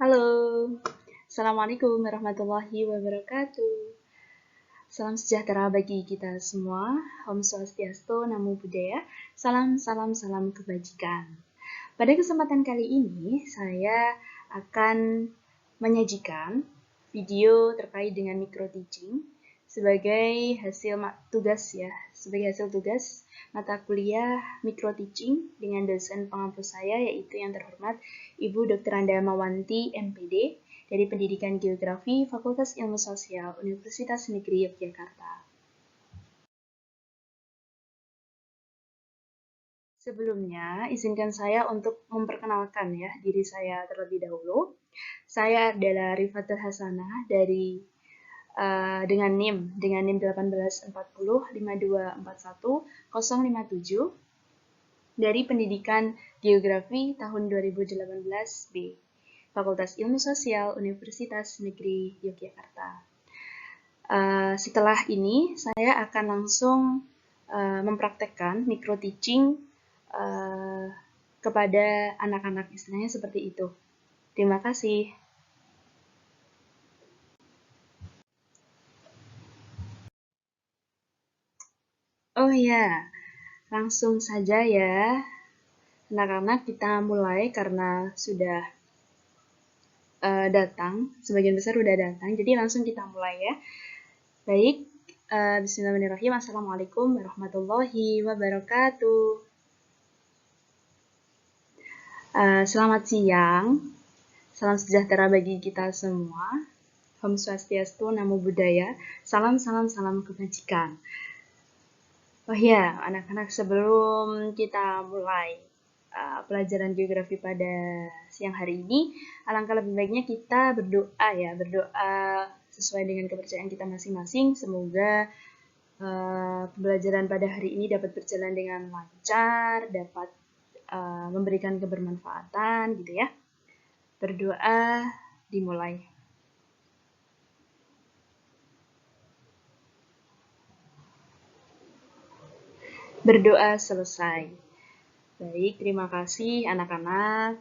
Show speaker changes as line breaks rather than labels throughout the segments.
Halo, Assalamualaikum warahmatullahi wabarakatuh. Salam sejahtera bagi kita semua. Om Swastiastu, Namo Buddhaya. Salam, salam, salam kebajikan. Pada kesempatan kali ini, saya akan menyajikan video terkait dengan micro teaching sebagai hasil tugas mata kuliah micro teaching dengan dosen pengampu saya yaitu yang terhormat Ibu Dr. Anda Mawanti MPD dari Pendidikan Geografi Fakultas Ilmu Sosial Universitas Negeri Yogyakarta. Sebelumnya, izinkan saya untuk memperkenalkan diri saya terlebih dahulu. Saya adalah Rifatul Hasanah dengan NIM 18405241 dari Pendidikan Geografi tahun 2018 B, Fakultas Ilmu Sosial Universitas Negeri Yogyakarta. Setelah ini, saya akan langsung mempraktekkan micro teaching kepada anak-anak, istilahnya seperti itu. Terima kasih. Oh ya, langsung saja ya, anak-anak kita mulai karena sudah datang, sebagian besar sudah datang, jadi langsung kita mulai ya. Baik, bismillahirrahmanirrahim. Assalamualaikum warahmatullahi wabarakatuh. Selamat siang, salam sejahtera bagi kita semua. Om Swastiastu, Namo Buddhaya. Salam, salam, salam kebajikan. Oh ya, anak-anak, sebelum kita mulai pelajaran geografi pada siang hari ini, alangkah lebih baiknya kita berdoa sesuai dengan kepercayaan kita masing-masing. Semoga pembelajaran pada hari ini dapat berjalan dengan lancar, dapat memberikan kebermanfaatan gitu ya. Berdoa, dimulai. Berdoa selesai. Baik, terima kasih anak-anak.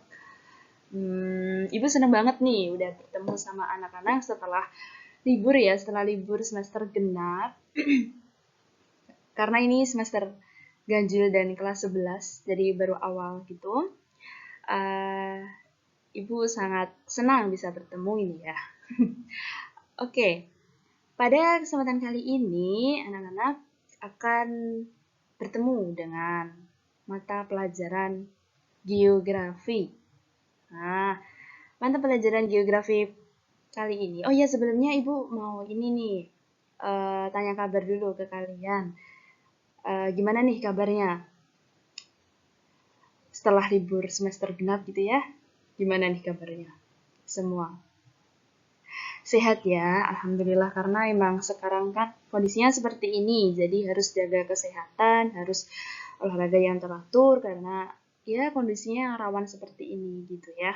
Ibu senang banget nih udah bertemu sama anak-anak setelah libur semester genap. Karena ini semester ganjil dan kelas 11, jadi baru awal gitu. Ibu sangat senang bisa bertemu ini ya. Oke, pada kesempatan kali ini anak-anak akan bertemu dengan mata pelajaran geografi. Nah, mata pelajaran geografi kali ini. Oh ya, sebelumnya Ibu mau ini nih, tanya kabar dulu ke kalian. Gimana nih kabarnya? Setelah libur semester genap gitu ya, gimana nih kabarnya? Semua sehat ya, alhamdulillah, karena emang sekarang kan kondisinya seperti ini, jadi harus jaga kesehatan, harus olahraga yang teratur karena ya kondisinya rawan seperti ini gitu ya.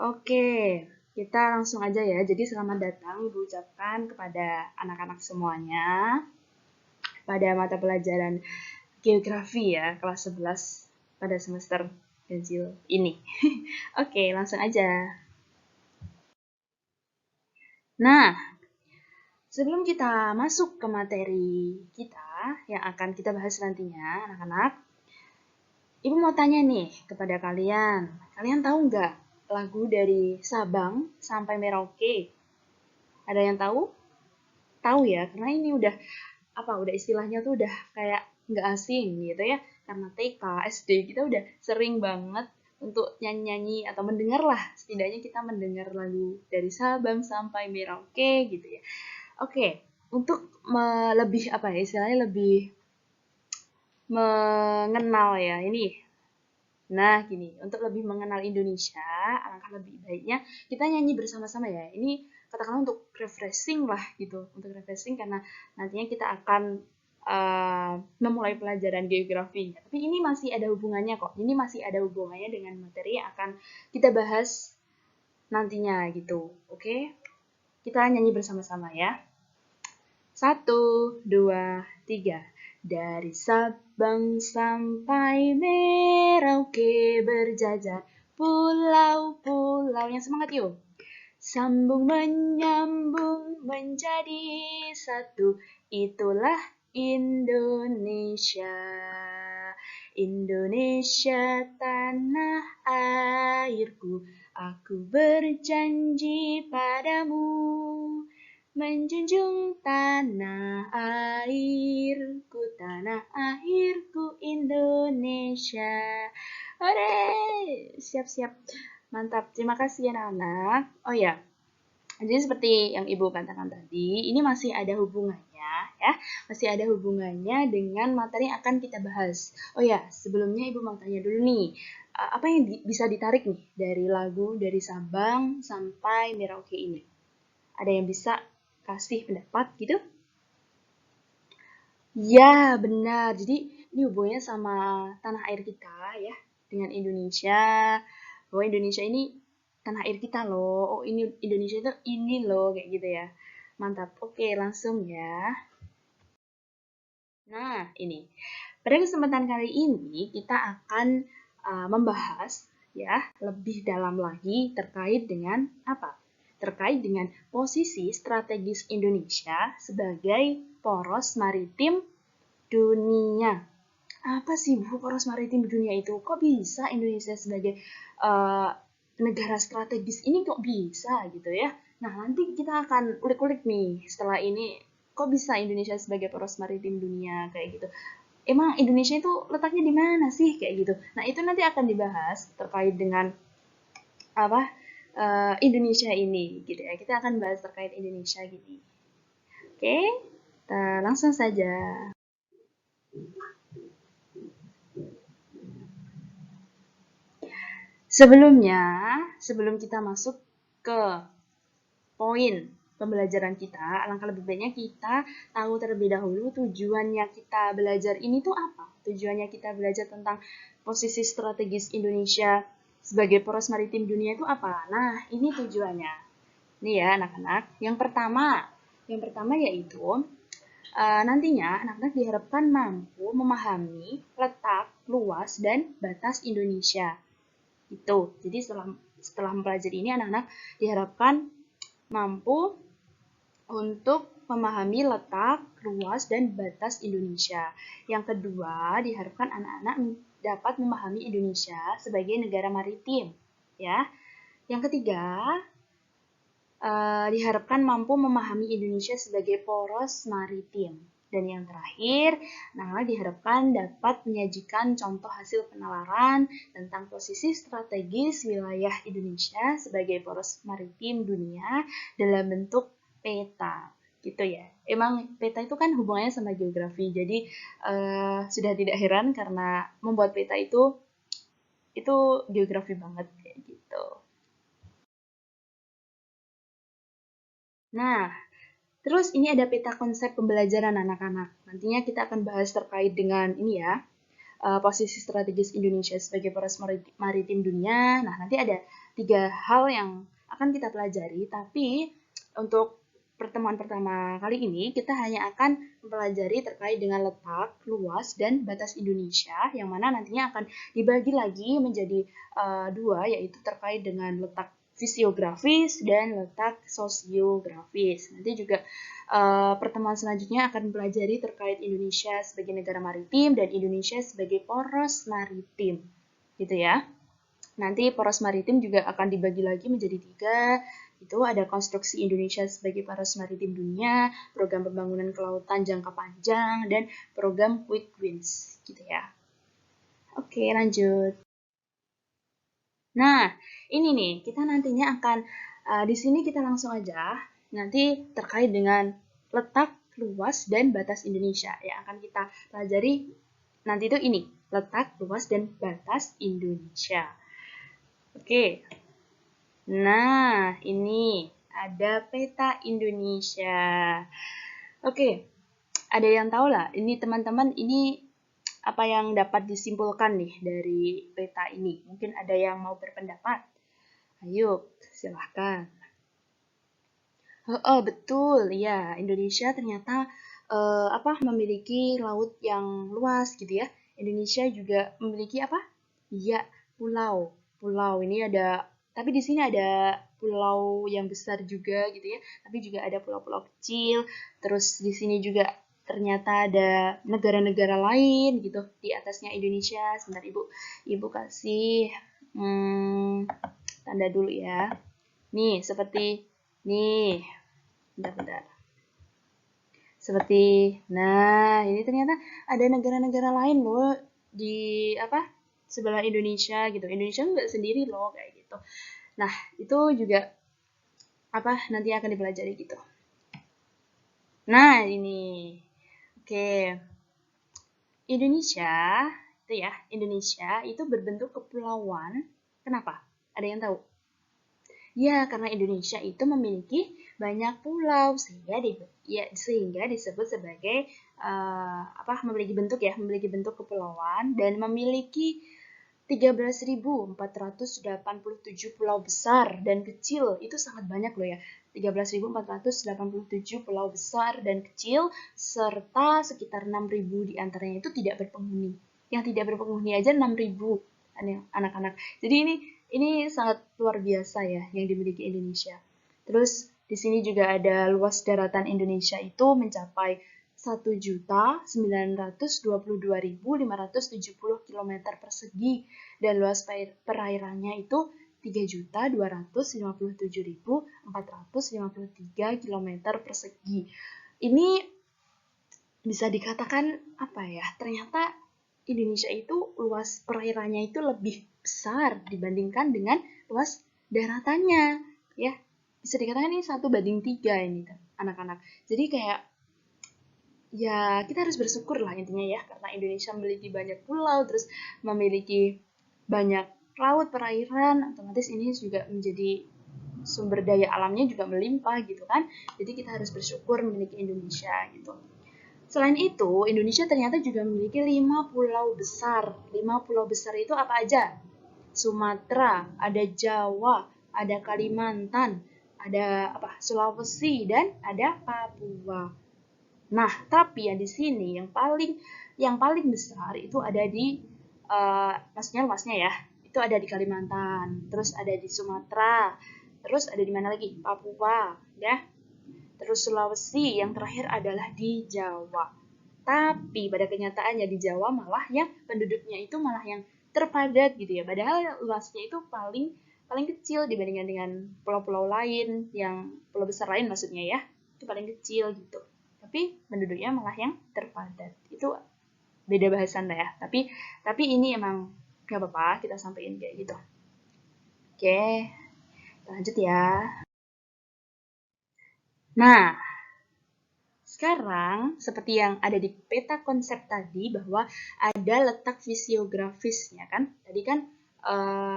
Oke, kita langsung aja ya. Jadi selamat datang Ibu ucapkan kepada anak-anak semuanya pada mata pelajaran geografi ya, kelas 11 pada semester ganjil ini. Oke, langsung aja. Nah, sebelum kita masuk ke materi kita yang akan kita bahas nantinya, anak-anak, Ibu mau tanya nih kepada kalian. Kalian tahu nggak lagu dari Sabang sampai Merauke? Ada yang tahu? Tahu ya, karena ini udah istilahnya tuh udah kayak nggak asing gitu ya. Karena TK, SD kita udah sering banget untuk nyanyi-nyanyi atau mendengar lah. Setidaknya kita mendengar lagu dari Sabang sampai Merauke gitu ya. Oke, untuk istilahnya lebih mengenal ya ini. Nah, gini, untuk lebih mengenal Indonesia, alangkah lebih baiknya kita nyanyi bersama-sama ya. Ini katakanlah untuk refreshing lah gitu, untuk refreshing karena nantinya kita akan memulai pelajaran geografi. Tapi ini masih ada hubungannya kok. Ini masih ada hubungannya dengan materi yang akan kita bahas nantinya gitu. Oke? Kita nyanyi bersama-sama ya. 1, 2, 3. Dari Sabang sampai Merauke berjajar pulau-pulau. Yang semangat yuk. Sambung menyambung menjadi satu, itulah Indonesia. Indonesia tanah airku, aku berjanji padamu, menjunjung tanah airku Indonesia. Ore, siap-siap. Mantap, terima kasih anak-anak. Oh ya, jadi seperti yang Ibu katakan tadi, ini masih ada hubungannya ya, masih ada hubungannya dengan materi yang akan kita bahas. Oh ya, sebelumnya Ibu mau tanya dulu nih, apa yang bisa ditarik nih dari lagu dari Sabang sampai Merauke ini? Ada yang bisa kasih pendapat gitu? Ya, benar. Jadi ini hubungannya sama tanah air kita ya, dengan Indonesia. Bahwa Indonesia ini tanah air kita loh. Oh, ini Indonesia itu ini loh, kayak gitu ya. Mantap. Oke, langsung ya. Nah, ini. Pada kesempatan kali ini kita akan membahas ya lebih dalam lagi terkait dengan apa? Terkait dengan posisi strategis Indonesia sebagai poros maritim dunia. Apa sih Bu poros maritim dunia itu? Kok bisa Indonesia sebagai uh, negara strategis ini kok bisa gitu ya? Nah, nanti kita akan ulik-ulik nih setelah ini kok bisa Indonesia sebagai poros maritim dunia kayak gitu. Emang Indonesia itu letaknya di mana sih kayak gitu. Nah, itu nanti akan dibahas terkait dengan apa Indonesia ini gitu ya. Kita akan bahas terkait Indonesia gitu. Oke, kita langsung saja. Sebelumnya, sebelum kita masuk ke poin pembelajaran kita, alangkah lebih baiknya kita tahu terlebih dahulu tujuannya kita belajar ini tuh apa? Tujuannya kita belajar tentang posisi strategis Indonesia sebagai poros maritim dunia itu apa? Nah, ini tujuannya. Ini ya anak-anak. Yang pertama yaitu nantinya anak-anak diharapkan mampu memahami letak, luas, dan batas Indonesia. Itu. Jadi setelah mempelajari ini anak-anak diharapkan mampu untuk memahami letak, luas, dan batas Indonesia. Yang kedua, diharapkan anak-anak dapat memahami Indonesia sebagai negara maritim. Ya. Yang ketiga, diharapkan mampu memahami Indonesia sebagai poros maritim. Dan yang terakhir, diharapkan dapat menyajikan contoh hasil penalaran tentang posisi strategis wilayah Indonesia sebagai poros maritim dunia dalam bentuk peta. Gitu ya. Emang peta itu kan hubungannya sama geografi. Jadi sudah tidak heran karena membuat peta itu geografi banget kayak gitu. Nah, terus ini ada peta konsep pembelajaran anak-anak. Nantinya kita akan bahas terkait dengan ini ya, posisi strategis Indonesia sebagai poros maritim dunia. Nah, nanti ada 3 hal yang akan kita pelajari, tapi untuk pertemuan pertama kali ini kita hanya akan mempelajari terkait dengan letak, luas, dan batas Indonesia, yang mana nantinya akan dibagi lagi menjadi 2, yaitu terkait dengan letak fisiografis dan letak sosiografis. Nanti juga pertemuan selanjutnya akan mempelajari terkait Indonesia sebagai negara maritim dan Indonesia sebagai poros maritim. Gitu ya. Nanti poros maritim juga akan dibagi lagi menjadi 3. Itu ada konstruksi Indonesia sebagai poros maritim dunia, program pembangunan kelautan jangka panjang, dan program Quick Wins. Gitu ya. Oke, lanjut. Nah, ini nih, kita nantinya akan, di sini kita langsung aja, nanti terkait dengan letak, luas, dan batas Indonesia. Yang akan kita pelajari nanti itu ini, letak, luas, dan batas Indonesia. Oke. Nah, ini ada peta Indonesia. Oke, ada yang tahu lah, ini teman-teman, ini apa yang dapat disimpulkan nih dari peta ini? Mungkin ada yang mau berpendapat. Ayo, silahkan. Oh, betul, ya. Indonesia ternyata memiliki laut yang luas gitu ya. Indonesia juga memiliki apa? Iya, pulau. pulau. Ini ada, tapi di sini ada pulau yang besar juga gitu ya. Tapi juga ada pulau-pulau kecil. Terus di sini juga ternyata ada negara-negara lain gitu di atasnya Indonesia. Sebentar Ibu kasih tanda dulu ya. Nih, seperti nih. Bentar. Seperti, nah ini ternyata ada negara-negara lain loh di sebelah Indonesia gitu. Indonesia nggak sendiri loh kayak gitu. Nah itu juga nanti akan dipelajari gitu. Nah ini, oke, Indonesia itu berbentuk kepulauan. Kenapa? Ada yang tahu? Ya, karena Indonesia itu memiliki banyak pulau sehingga disebut sebagai memiliki bentuk kepulauan dan memiliki 13.487 pulau besar dan kecil. Itu sangat banyak loh ya. 13.487 pulau besar dan kecil serta sekitar 6.000 diantaranya itu tidak berpenghuni. Yang tidak berpenghuni aja 6.000 anak-anak. Jadi ini sangat luar biasa ya yang dimiliki Indonesia. Terus di sini juga ada luas daratan Indonesia itu mencapai 1.922.570 km persegi dan luas perairannya itu 3.257.453 km persegi. Ini bisa dikatakan ternyata Indonesia itu luas perairannya itu lebih besar dibandingkan dengan luas daratannya ya. Bisa dikatakan ini 1:3 ini anak-anak. Jadi kayak ya kita harus bersyukur lah intinya ya, karena Indonesia memiliki banyak pulau, terus memiliki banyak laut, perairan, otomatis ini juga menjadi sumber daya alamnya juga melimpah gitu kan. Jadi kita harus bersyukur memiliki Indonesia gitu. Selain itu, Indonesia ternyata juga memiliki 5 pulau besar. 5 pulau besar itu apa aja? Sumatera, ada Jawa, ada Kalimantan, ada Sulawesi, dan ada Papua. Nah, tapi yang di sini yang paling besar itu ada di maksudnya luasnya ya. Itu ada di Kalimantan, terus ada di Sumatera, terus ada di mana lagi? Papua, ya. Terus Sulawesi, yang terakhir adalah di Jawa. Tapi pada kenyataannya di Jawa malah yang penduduknya itu malah yang terpadat gitu ya. Padahal luasnya itu paling kecil dibandingkan dengan pulau-pulau lain, yang pulau besar lain maksudnya ya. Itu paling kecil gitu. Tapi penduduknya malah yang terpadat. Itu beda bahasan lah ya. Tapi ini emang gak apa-apa kita sampaikan kayak gitu. Oke, lanjut ya. Nah, sekarang seperti yang ada di peta konsep tadi bahwa ada letak fisiografisnya kan? Tadi kan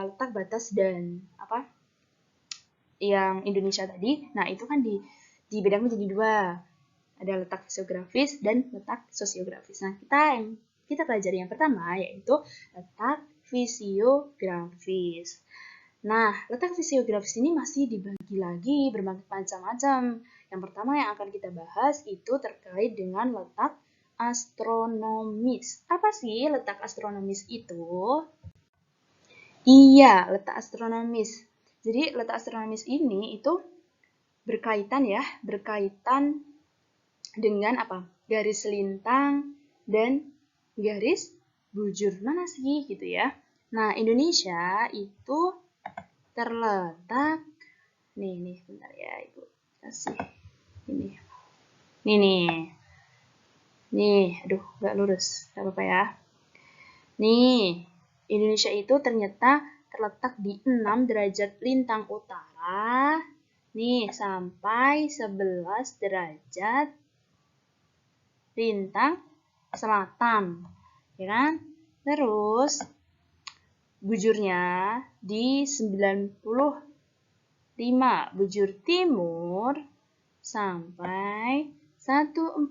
letak batas dan yang Indonesia tadi. Nah, itu kan dibedang menjadi dua. Ada letak fisiografis dan letak sosiografis. Nah, kita pelajari yang pertama yaitu letak fisiografis. Nah, letak fisiografis ini masih dibagi lagi bermacam-macam. Yang pertama yang akan kita bahas itu terkait dengan letak astronomis. Apa sih letak astronomis itu? Iya, letak astronomis. Jadi, letak astronomis ini itu berkaitan dengan garis lintang dan garis bujur. Mana sih gitu ya? Nah, Indonesia itu terletak nih bentar ya Ibu kasih ini nih aduh nggak lurus nggak apa-apa ya. Nih, Indonesia itu ternyata terletak di 6 derajat lintang utara nih sampai 11 derajat lintang selatan ya kan. Terus bujurnya di 95 bujur timur sampai 141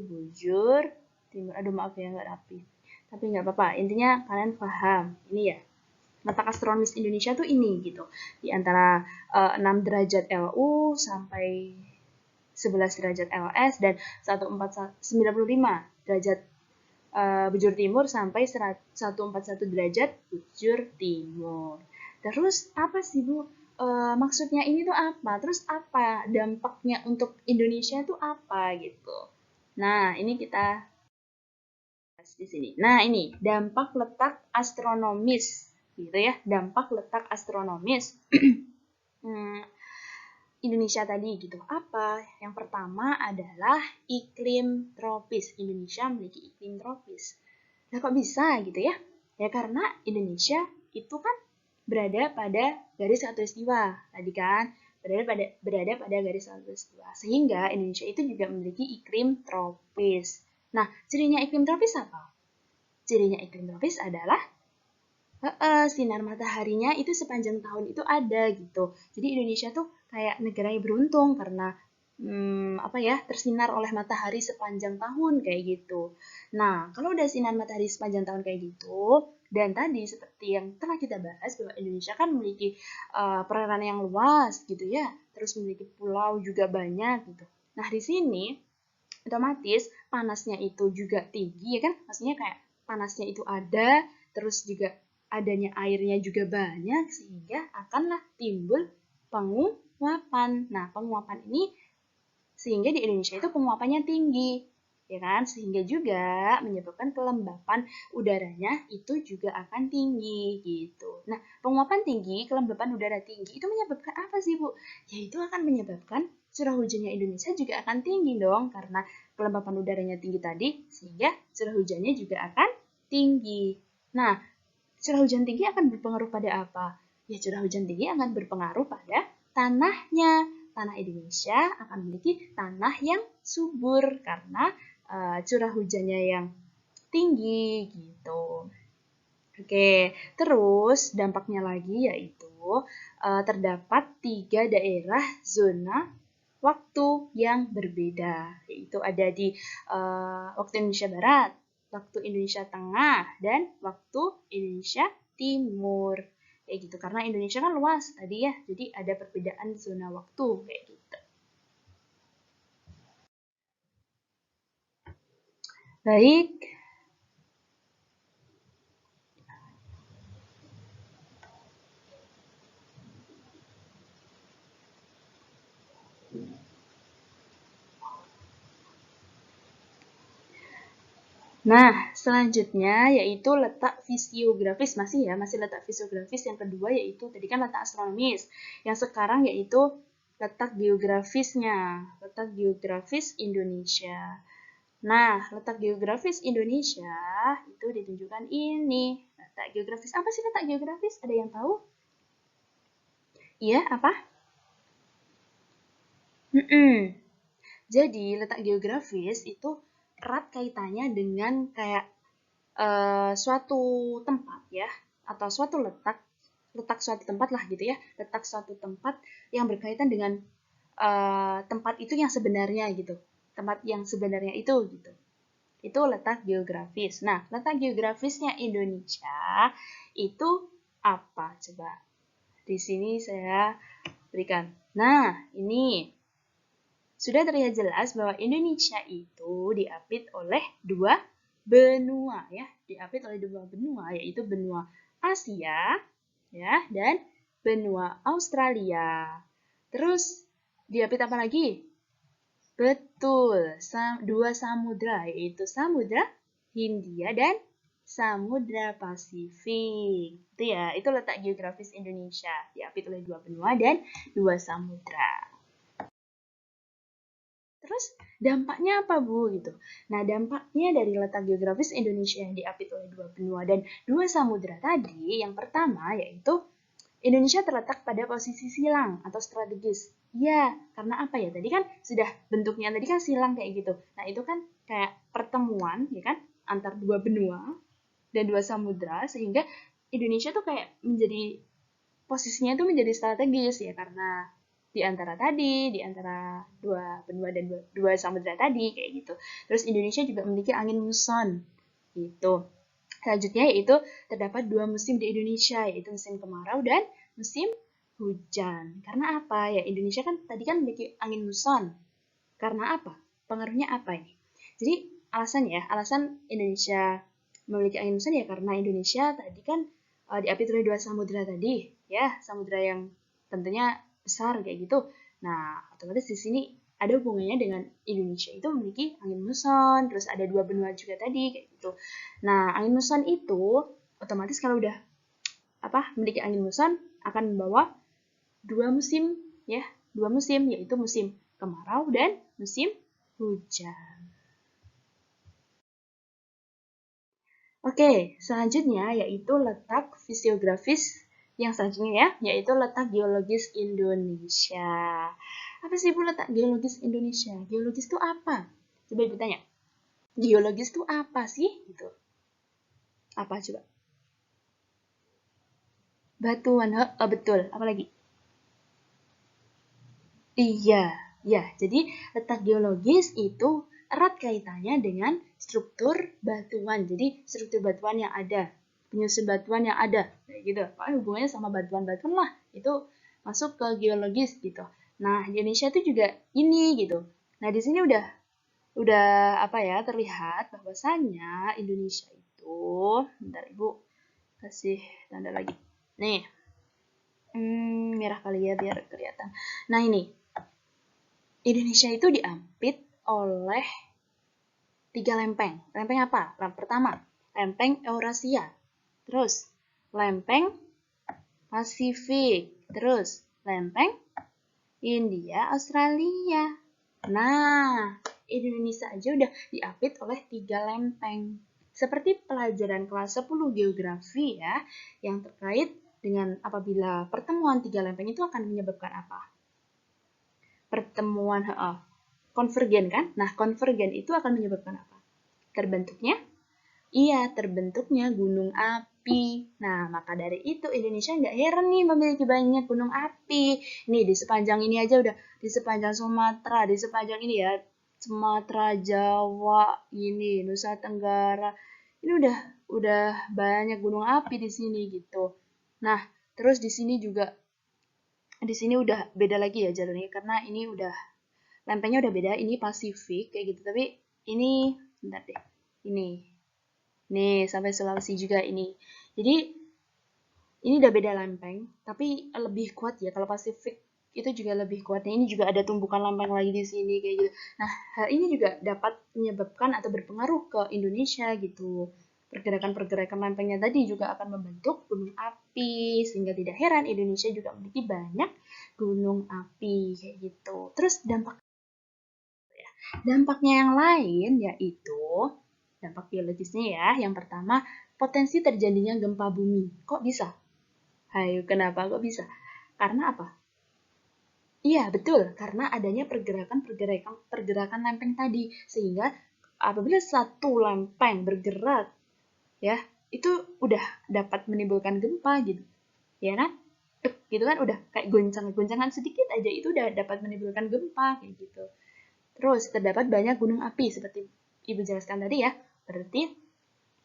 bujur timur. Aduh maaf ya nggak rapi. Tapi nggak apa-apa. Intinya kalian paham. Ini ya. Letak astronomis Indonesia tuh ini gitu. Di antara 6 derajat LU sampai 11 derajat LS dan 95 derajat bujur timur sampai 141 derajat bujur timur. Terus apa sih Bu? Maksudnya ini tuh apa? Terus apa dampaknya untuk Indonesia tuh apa gitu? Nah, ini kita bahas di sini. Nah, ini dampak letak astronomis gitu ya. Dampak letak astronomis. Hmm, Indonesia tadi gitu. Apa? Yang pertama adalah iklim tropis. Indonesia memiliki iklim tropis. Nah, kok bisa gitu ya? Ya karena Indonesia itu kan berada pada garis khatulistiwa tadi kan, berada pada garis khatulistiwa. Sehingga Indonesia itu juga memiliki iklim tropis. Nah, cirinya iklim tropis apa? Cirinya iklim tropis adalah sinar mataharinya itu sepanjang tahun itu ada gitu. Jadi Indonesia tuh kayak negara yang beruntung karena tersinar oleh matahari sepanjang tahun kayak gitu. Nah, kalau udah sinar matahari sepanjang tahun kayak gitu, dan tadi seperti yang telah kita bahas bahwa Indonesia kan memiliki perairan yang luas gitu ya, terus memiliki pulau juga banyak gitu. Nah, di sini otomatis panasnya itu juga tinggi ya kan, maksudnya kayak panasnya itu ada, terus juga adanya airnya juga banyak, sehingga akanlah timbul penguapan. Nah, penguapan ini sehingga di Indonesia itu penguapannya tinggi, ya kan? Sehingga juga menyebabkan kelembapan udaranya itu juga akan tinggi gitu. Nah, penguapan tinggi, kelembapan udara tinggi itu menyebabkan apa sih, Bu? Yaitu akan menyebabkan curah hujannya Indonesia juga akan tinggi dong, karena kelembapan udaranya tinggi tadi, sehingga curah hujannya juga akan tinggi. Nah, curah hujan tinggi akan berpengaruh pada apa? Ya, curah hujan tinggi akan berpengaruh pada tanahnya. Tanah Indonesia akan memiliki tanah yang subur karena curah hujannya yang tinggi gitu. Oke, terus dampaknya lagi yaitu terdapat 3 daerah zona waktu yang berbeda, yaitu ada di waktu Indonesia Barat, waktu Indonesia Tengah, dan waktu Indonesia Timur. Kayak gitu, karena Indonesia kan luas tadi ya, jadi ada perbedaan zona waktu kayak gitu. Baik, nah, selanjutnya yaitu letak fisiografis, masih letak fisiografis. Yang kedua yaitu tadi kan letak astronomis. Yang sekarang yaitu letak geografisnya, letak geografis Indonesia. Nah, letak geografis Indonesia itu ditunjukkan ini. Letak geografis, apa sih letak geografis? Ada yang tahu? Iya, apa? Jadi, letak geografis itu erat kaitannya dengan kayak suatu tempat ya, atau suatu letak suatu tempat lah gitu ya, letak suatu tempat yang berkaitan dengan tempat itu yang sebenarnya gitu, tempat yang sebenarnya itu gitu. Itu letak geografis. Nah, letak geografisnya Indonesia itu apa? Coba di sini saya berikan. Nah, ini sudah terlihat jelas bahwa Indonesia itu diapit oleh dua benua ya, diapit oleh dua benua, yaitu benua Asia ya dan benua Australia. Terus diapit apa lagi? Betul, dua samudra, yaitu Samudra Hindia dan Samudra Pasifik. Itu ya, itu letak geografis Indonesia, diapit oleh dua benua dan dua samudra. Terus dampaknya apa Bu gitu? Nah, dampaknya dari letak geografis Indonesia yang diapit oleh dua benua dan dua samudra tadi, yang pertama yaitu Indonesia terletak pada posisi silang atau strategis. Ya, karena apa ya? Tadi kan sudah bentuknya tadi kan silang kayak gitu. Nah, itu kan kayak pertemuan ya kan antar dua benua dan dua samudra, sehingga Indonesia tuh kayak menjadi posisinya tuh menjadi strategis ya, karena di antara dua benua dan dua samudra tadi kayak gitu. Terus Indonesia juga memiliki angin muson gitu. Selanjutnya yaitu terdapat dua musim di Indonesia, yaitu musim kemarau dan musim hujan. Karena apa ya? Indonesia kan tadi kan memiliki angin muson. Karena apa? Pengaruhnya apa ini? Jadi alasan Indonesia memiliki angin muson ya karena Indonesia tadi kan diapit oleh dua samudra tadi, ya, samudra yang tentunya besar kayak gitu. Nah, otomatis di sini ada hubungannya dengan Indonesia itu memiliki angin muson, terus ada dua benua juga tadi kayak gitu. Nah, angin muson itu otomatis kalau udah memiliki angin muson akan membawa dua musim ya, yaitu musim kemarau dan musim hujan. Oke, selanjutnya yaitu letak fisiografis yang selanjutnya ya, yaitu letak geologis Indonesia. Apa sih Bu letak geologis Indonesia? Geologis itu apa? Coba Ibu tanya. Geologis itu apa sih? Gitu. Apa coba? Batuan, betul. Apa lagi? Iya, ya. Jadi letak geologis itu erat kaitannya dengan struktur batuan. Jadi struktur batuan yang ada, penyusun batuan yang ada, kayak gitu. Pokoknya hubungannya sama batuan-batuan lah. Itu masuk ke geologis gitu. Nah, di Indonesia itu juga ini gitu. Nah, di sini udah terlihat bahwasannya Indonesia itu, bentar Ibu kasih tanda lagi. Nih, merah kali ya biar kelihatan. Nah, ini Indonesia itu diapit oleh 3 lempeng. Lempeng apa? Pertama, lempeng Eurasia. Terus, lempeng Pasifik. Terus, lempeng India, Australia. Nah, Indonesia aja udah diapit oleh 3 lempeng. Seperti pelajaran kelas 10 geografi ya, yang terkait dengan apabila pertemuan 3 lempeng itu akan menyebabkan apa? Pertemuan konvergen kan? Nah, konvergen itu akan menyebabkan apa? Terbentuknya? Iya, terbentuknya gunung api. Nah, maka dari itu Indonesia nggak heran nih memiliki banyak gunung api. Nih, di sepanjang ini aja udah, di sepanjang Sumatera, di sepanjang ini ya, Sumatera, Jawa, ini, Nusa Tenggara. Ini udah banyak gunung api di sini gitu. Nah, terus di sini udah beda lagi ya jalurnya karena ini udah lempengnya udah beda, ini Pasifik kayak gitu. Tapi ini bentar deh. Ini. Nih, sampai Sulawesi juga ini. Jadi ini udah beda lempeng, tapi lebih kuat ya. Kalau Pasifik itu juga lebih kuat. Nah, ini juga ada tumbukan lempeng lagi di sini kayak gitu. Nah, hal ini juga dapat menyebabkan atau berpengaruh ke Indonesia gitu. Pergerakan-pergerakan lempengnya tadi juga akan membentuk gunung api, sehingga tidak heran Indonesia juga memiliki banyak gunung api kayak gitu. Terus dampaknya yang lain yaitu dampak biologisnya ya. Yang pertama, potensi terjadinya gempa bumi. Kok bisa? Hayo, kenapa kok bisa? Karena apa? Iya, betul. Karena adanya pergerakan lempeng tadi. Sehingga apabila satu lempeng bergerak, ya, itu udah dapat menimbulkan gempa gitu. Ya kan? Gitu kan udah kayak goncangan sedikit aja itu udah dapat menimbulkan gempa kayak gitu. Terus terdapat banyak gunung api seperti Ibu jelaskan tadi ya. Berarti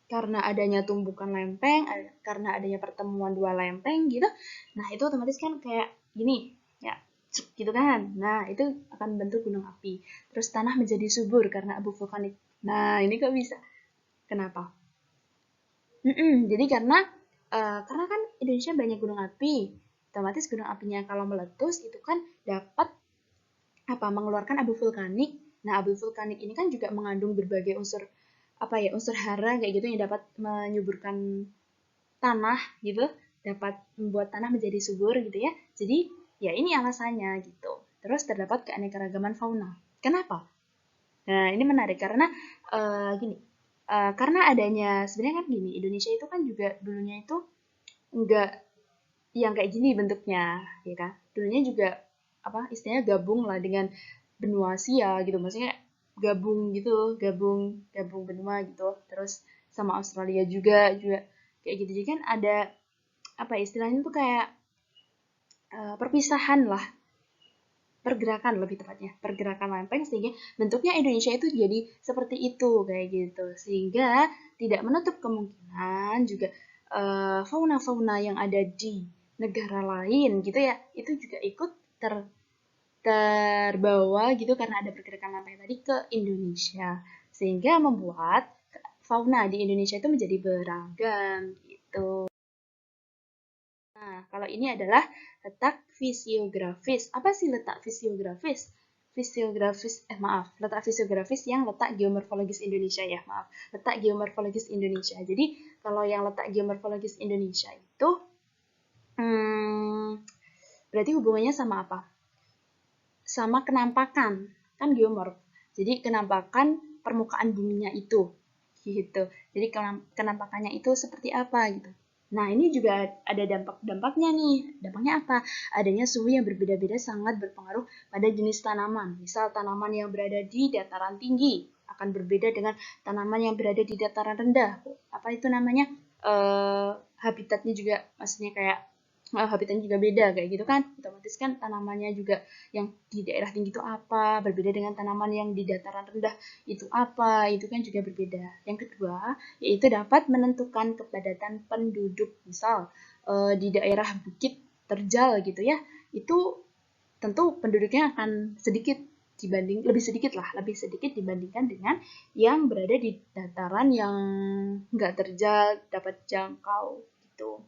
karena adanya tumbukan lempeng, karena adanya pertemuan dua lempeng gitu. Nah, itu otomatis kan kayak gini, ya, gitu kan. Nah, itu akan membentuk gunung api. Terus tanah menjadi subur karena abu vulkanik. Nah, ini kok bisa? Kenapa? Jadi karena kan Indonesia banyak gunung api. Otomatis gunung apinya kalau meletus itu kan dapat mengeluarkan abu vulkanik. Nah, abu vulkanik ini kan juga mengandung berbagai unsur hara kayak gitu yang dapat menyuburkan tanah gitu, dapat membuat tanah menjadi subur gitu ya. Jadi, ya ini alasannya gitu. Terus terdapat keanekaragaman fauna. Kenapa? Nah, ini menarik karena gini. Karena adanya sebenarnya kan gini, Indonesia itu kan juga dulunya itu enggak yang kayak gini bentuknya, ya kan? Dulunya juga istilahnya gabung lah dengan benua Asia gitu, maksudnya gabung gitu, gabung benua gitu, terus sama Australia juga kayak gitu. Jadi kan ada istilahnya tuh kayak perpisahan lah, pergerakan lebih tepatnya, pergerakan lempeng sehingga bentuknya Indonesia itu jadi seperti itu kayak gitu, sehingga tidak menutup kemungkinan juga fauna-fauna yang ada di negara lain gitu ya, itu juga ikut terbawa gitu karena ada pergerakan lempeng tadi ke Indonesia. sehingga membuat fauna di Indonesia itu menjadi beragam gitu. Nah, kalau ini adalah letak fisiografis. Apa sih letak fisiografis? Letak fisiografis yang letak geomorfologis Indonesia ya, maaf. Letak geomorfologis Indonesia. Jadi, kalau yang letak geomorfologis Indonesia itu, berarti hubungannya sama apa? Sama kenampakan, kan geomorf. Jadi, kenampakan permukaan buminya itu, gitu. Jadi, kenampakannya itu seperti apa, gitu. Nah, ini juga ada dampak-dampaknya nih. Dampaknya apa? Adanya suhu yang berbeda-beda sangat berpengaruh pada jenis tanaman. Misal tanaman yang berada di dataran tinggi akan berbeda dengan tanaman yang berada di dataran rendah. Apa itu namanya? Habitatnya juga, maksudnya kayak habitatnya juga beda kayak gitu kan. Otomatis kan tanamannya juga yang di daerah tinggi itu apa, berbeda dengan tanaman yang di dataran rendah itu apa, itu kan juga berbeda. Yang kedua, yaitu dapat menentukan kepadatan penduduk. Misal di daerah bukit terjal gitu ya, itu tentu penduduknya akan lebih sedikit dibandingkan dengan yang berada di dataran yang nggak terjal, dapat jangkau gitu.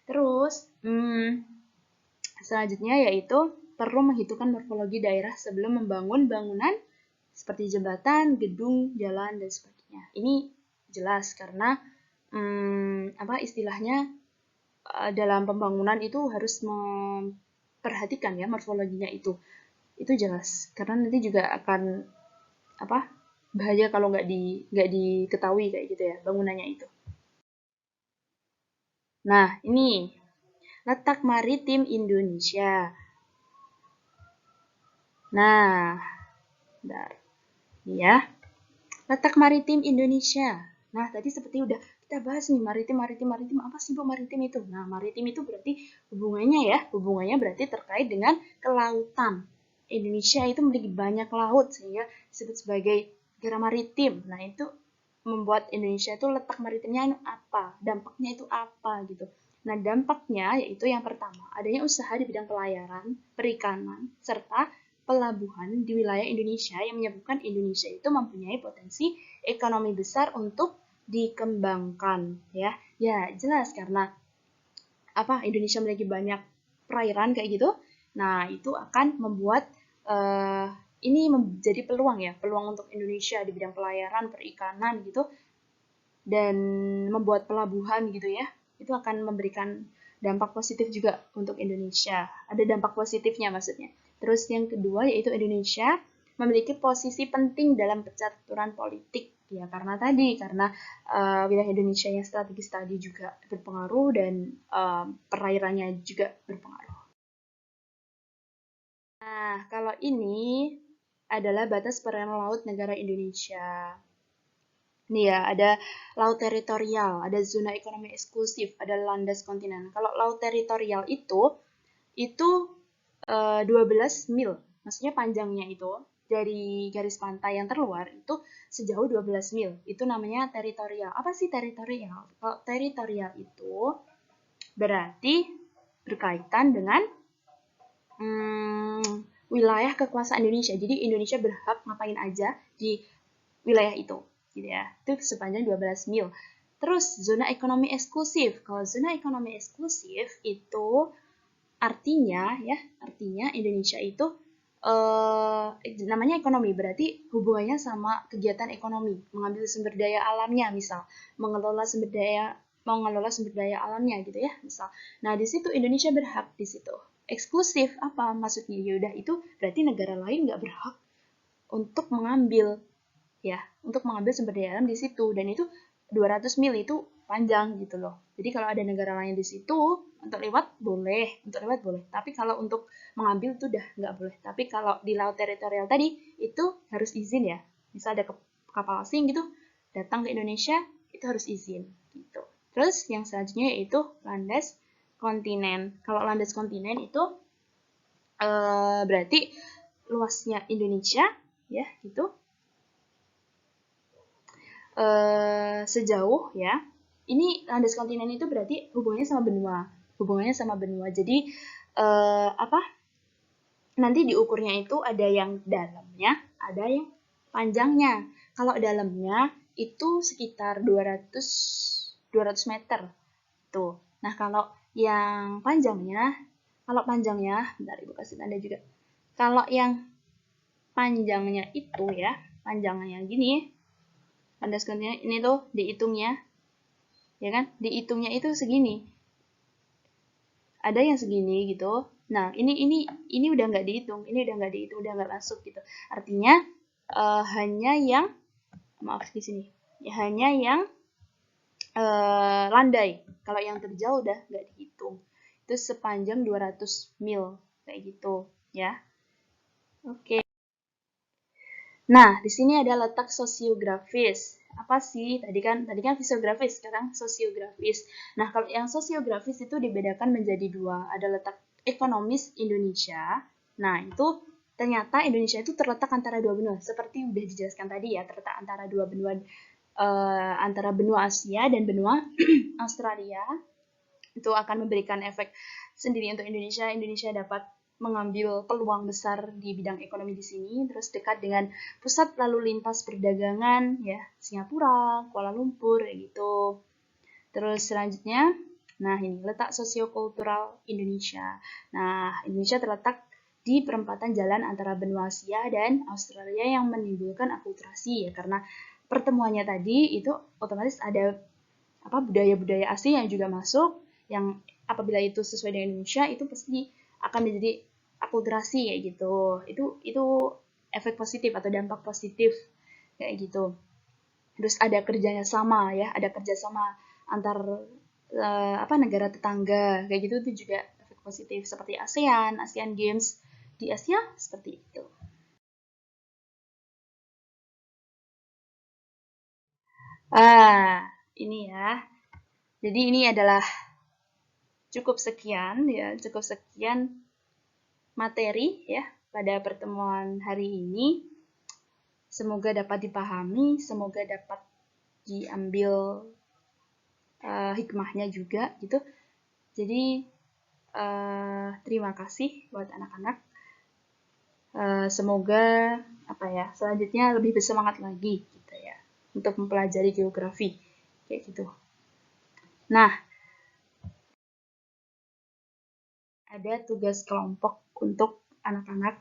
Terus, selanjutnya yaitu perlu menghitungkan morfologi daerah sebelum membangun bangunan seperti jembatan, gedung, jalan, dan sebagainya. Ini jelas karena istilahnya dalam pembangunan itu harus memperhatikan ya morfologinya itu. Itu jelas karena nanti juga akan bahaya kalau nggak diketahui kayak gitu ya bangunannya itu. Nah, ini letak maritim Indonesia. Nah, bentar. Ya, letak maritim Indonesia. Nah, tadi seperti udah kita bahas nih maritim. Apa sih Bu maritim itu? Nah, maritim itu berarti hubungannya berarti terkait dengan kelautan. Indonesia itu memiliki banyak laut sehingga disebut sebagai negara maritim. Nah, itu membuat Indonesia itu letak maritimnya apa? Dampaknya itu apa gitu. Nah, dampaknya yaitu yang pertama, adanya usaha di bidang pelayaran, perikanan, serta pelabuhan di wilayah Indonesia yang menyebabkan Indonesia itu mempunyai potensi ekonomi besar untuk dikembangkan ya. Ya, jelas karena Indonesia memiliki banyak perairan kayak gitu. Nah, itu akan membuat ini menjadi peluang untuk Indonesia di bidang pelayaran, perikanan gitu dan membuat pelabuhan gitu ya. Itu akan memberikan dampak positif juga untuk Indonesia. Ada dampak positifnya maksudnya. Terus yang kedua yaitu Indonesia memiliki posisi penting dalam percaturan politik ya karena wilayah Indonesia yang strategis tadi juga berpengaruh dan perairannya juga berpengaruh. Nah, kalau ini adalah batas perairan laut negara Indonesia. Nih ya, ada laut teritorial, ada zona ekonomi eksklusif, ada landas kontinen. Kalau laut teritorial itu 12 mil. Maksudnya panjangnya itu dari garis pantai yang terluar itu sejauh 12 mil. Itu namanya teritorial. Apa sih teritorial? Kalau teritorial itu berarti berkaitan dengan wilayah kekuasaan Indonesia. Jadi Indonesia berhak ngapain aja di wilayah itu, gitu ya. Itu sepanjang 12 mil. Terus zona ekonomi eksklusif. Kalau zona ekonomi eksklusif itu artinya Indonesia itu namanya ekonomi berarti hubungannya sama kegiatan ekonomi, mengambil sumber daya alamnya misal, mengelola sumber daya alamnya gitu ya misal. Nah di situ Indonesia berhak di situ. Eksklusif apa maksudnya? Ya udah itu berarti negara lain nggak berhak untuk mengambil sumber daya alam di situ dan itu 200 mil itu panjang gitu loh. Jadi kalau ada negara lain di situ untuk lewat boleh, Tapi kalau untuk mengambil itu udah nggak boleh. Tapi kalau di laut teritorial tadi itu harus izin ya. Misal ada kapal asing gitu datang ke Indonesia itu harus izin gitu. Terus yang selanjutnya yaitu landas kontinen. Kalau landas kontinen itu berarti luasnya Indonesia ya gitu sejauh ya. Ini landas kontinen itu berarti hubungannya sama benua. Jadi nanti diukurnya itu ada yang dalamnya, ada yang panjangnya. Kalau dalamnya itu sekitar 200 meter. Tuh. Nah, kalau yang panjangnya, bentar Ibu kasih tanda juga. Kalau yang panjangnya itu ya, panjangnya gini, underscore-nya ini tuh dihitungnya, ya kan? Dihitungnya itu segini. Ada yang segini gitu. Nah, ini udah nggak dihitung, udah nggak masuk gitu. Artinya hanya yang maaf di sini, ya, hanya yang landai. Kalau yang terjal udah nggak dihitung. Itu sepanjang 200 mil kayak gitu, ya. Oke. Nah, di sini ada letak sosiografis. Apa sih? Tadi kan fisiografis, sekarang sosiografis. Nah, kalau yang sosiografis itu dibedakan menjadi dua. Ada letak ekonomis Indonesia. Nah, itu ternyata Indonesia itu terletak antara dua benua. Seperti udah dijelaskan tadi ya, terletak antara dua benua, antara benua Asia dan benua Australia. Itu akan memberikan efek sendiri untuk Indonesia. Indonesia dapat mengambil peluang besar di bidang ekonomi di sini, terus dekat dengan pusat lalu lintas perdagangan ya, Singapura, Kuala Lumpur gitu. Terus selanjutnya, nah ini letak sosiokultural Indonesia. Nah, Indonesia terletak di perempatan jalan antara benua Asia dan Australia yang menimbulkan akulturasi ya, karena pertemuannya tadi itu otomatis ada budaya-budaya asing yang juga masuk, yang apabila itu sesuai dengan Indonesia itu pasti akan menjadi akulturasi kayak gitu. Itu efek positif atau dampak positif kayak gitu. Terus ada kerjanya sama ya, ada kerjasama antar negara tetangga kayak gitu, itu juga efek positif seperti ASEAN Games di Asia seperti itu. Ini ya. Jadi ini adalah cukup sekian materi ya pada pertemuan hari ini. Semoga dapat dipahami, semoga dapat diambil hikmahnya juga gitu. Jadi terima kasih buat anak-anak. Semoga selanjutnya lebih bersemangat lagi gitu ya untuk mempelajari geografi kayak gitu. Nah, ada tugas kelompok untuk anak-anak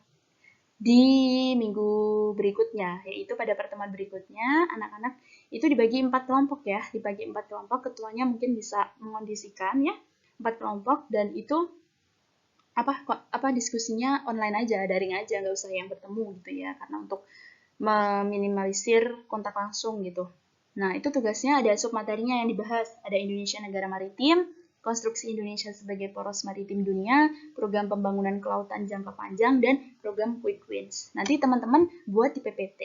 di minggu berikutnya, yaitu pada pertemuan berikutnya anak-anak itu dibagi 4 kelompok ya, ketuanya mungkin bisa mengondisikan ya 4 kelompok, dan itu diskusinya online aja, daring aja, nggak usah yang bertemu gitu ya, karena untuk meminimalisir kontak langsung gitu. Nah, itu tugasnya ada submaterinya yang dibahas, ada Indonesia negara maritim, konstruksi Indonesia sebagai poros maritim dunia, program pembangunan kelautan jangka panjang, dan program Quick Wins. Nanti teman-teman buat di PPT,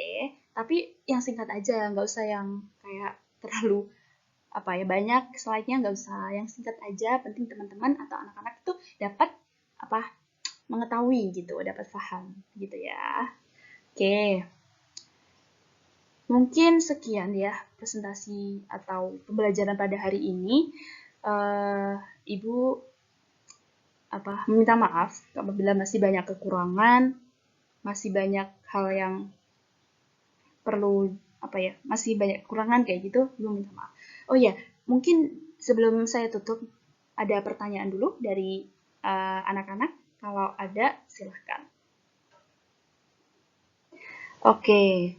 tapi yang singkat aja, nggak usah yang kayak terlalu banyak slide-nya, nggak usah, yang singkat aja, penting teman-teman atau anak-anak itu dapat mengetahui gitu, dapat paham gitu ya. Oke. Mungkin sekian ya presentasi atau pembelajaran pada hari ini. Ibu meminta maaf apabila masih banyak kekurangan, masih banyak hal yang perlu masih banyak kekurangan kayak gitu. Ibu minta maaf. Oh ya, mungkin sebelum saya tutup ada pertanyaan dulu dari anak-anak. Kalau ada, silahkan. Oke,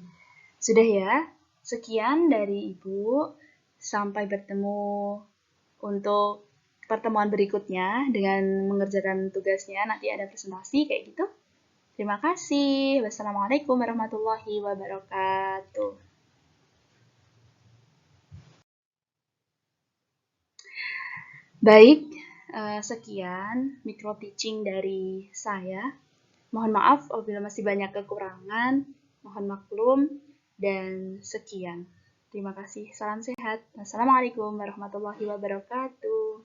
sudah ya. Sekian dari Ibu. Sampai bertemu untuk pertemuan berikutnya dengan mengerjakan tugasnya. Nanti ada presentasi kayak gitu. Terima kasih. Wassalamualaikum warahmatullahi wabarakatuh. Baik, sekian micro teaching dari saya. Mohon maaf apabila masih banyak kekurangan. Mohon maklum dan sekian. Terima kasih. Salam sehat. Wassalamualaikum warahmatullahi wabarakatuh.